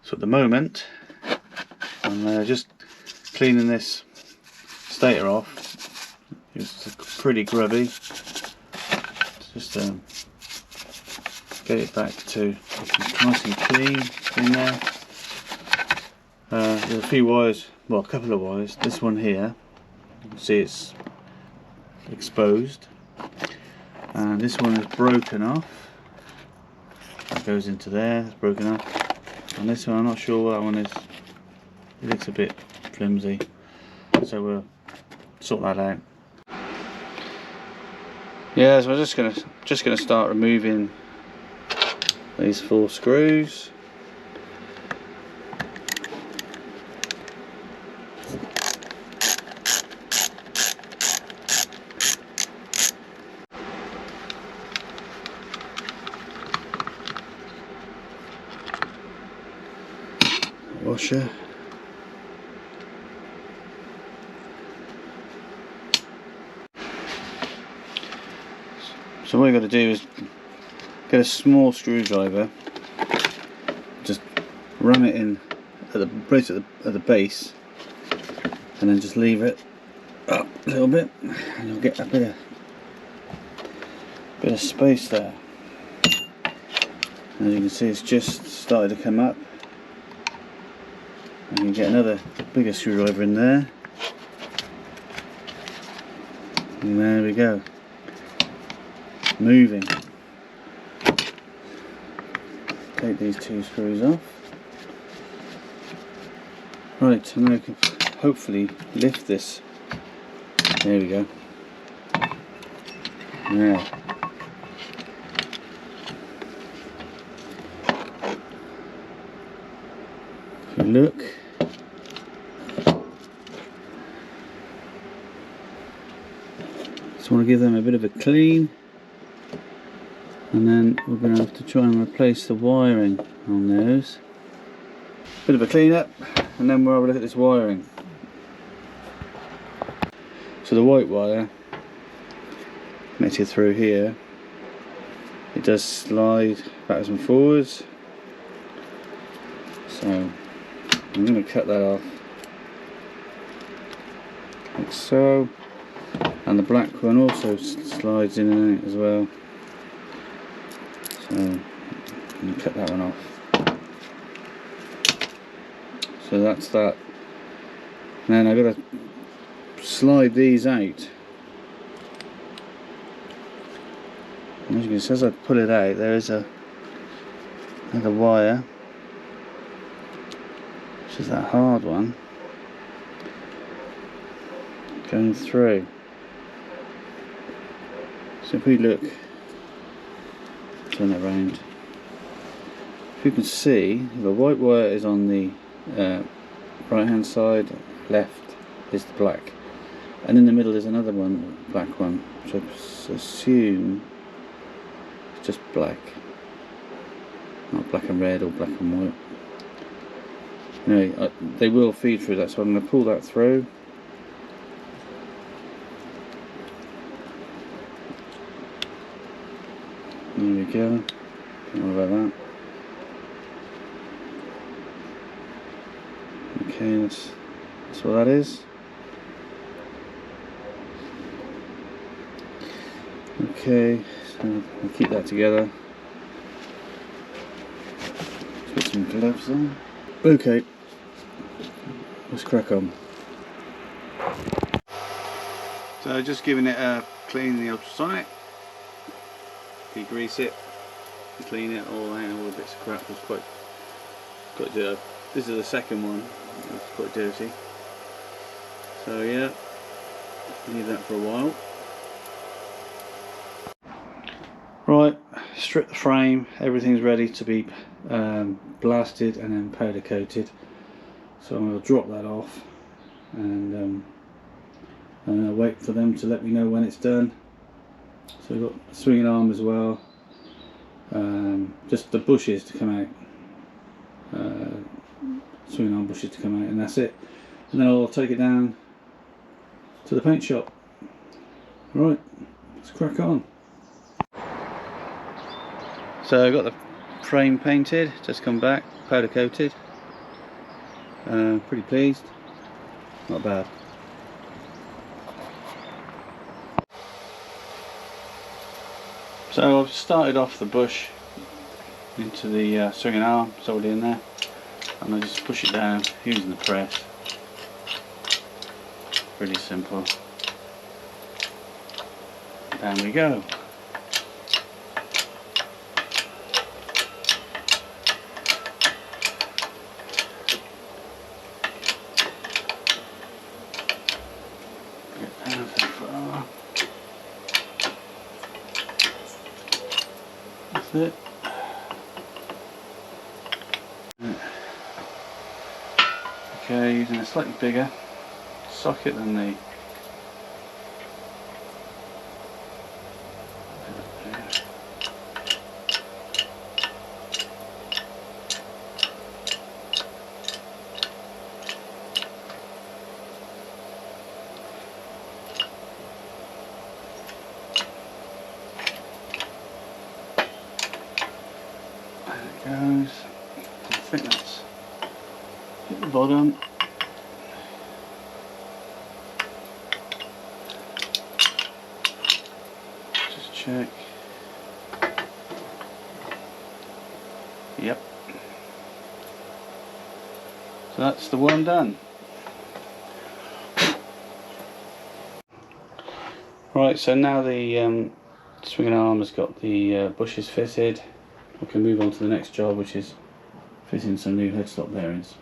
So at the moment I'm just cleaning this stator off. It's pretty grubby. Just get it back to nice and clean in there. There's a few wires, well, a couple of wires. This one here, you can see it's exposed, and this one is broken off. That goes into there, it's broken off. And this one, I'm not sure what that one is. It looks a bit flimsy, so we'll sort that out. Yeah, so we're just gonna start removing these 4 screws. Washer. So what you've got to do is get a small screwdriver, just ram it in at the base, and then just leave it up a little bit, and you'll get a bit of space there. As you can see, it's just started to come up, and you get another bigger screwdriver in there, and there we go. Moving. Take these 2 screws off. Right, and then I can hopefully lift this. There we go. Now, if you look, just want to give them a bit of a clean. And then we're going to have to try and replace the wiring on those. Bit of a clean up, and then we'll have a look at this wiring. So the white wire connected through here, it does slide backwards and forwards. So I'm going to cut that off, like so. And the black one also slides in and out as well. So I'm going to cut that one off. So that's that. And then I've got to slide these out. And as you can see, as I pull it out, there is another wire, which is that hard one, going through. So if we look, turn that round, if you can see, the white wire is on the right hand side, left is the black, and in the middle is another one, black one, which I assume is just black, not black and red or black and white. Anyway, they will feed through that, so I'm going to pull that through. There we go. Don't worry about that. Okay, that's what that is. Okay, so we'll keep that together. Let's put some gloves on. Okay, let's crack on. So just giving it a clean the ultrasonic. Degrease it, clean it all out, all the bits of crap was quite dirty. This is the second one, it's quite dirty. So yeah, leave that for a while. Right, strip the frame, everything's ready to be blasted and then powder coated. So I'm going to drop that off, and I'll wait for them to let me know when it's done. So we've got a swinging arm as well, just the bushes to come out, swinging arm bushes to come out, and that's it. And then I'll take it down to the paint shop. Right, let's crack on. So I got the frame painted, just come back, powder coated. Pretty pleased, not bad. So I've started off the bush into the swinging arm, it's already in there, and I just push it down using the press. Really simple. Down we go. Get down so far. That's it. Okay, using a slightly bigger socket than the goes. I think that's hit the bottom. Just check. Yep. So that's the one done. Right, so now the swinging arm has got the bushes fitted. We can move on to the next job, which is fitting some new headstock bearings.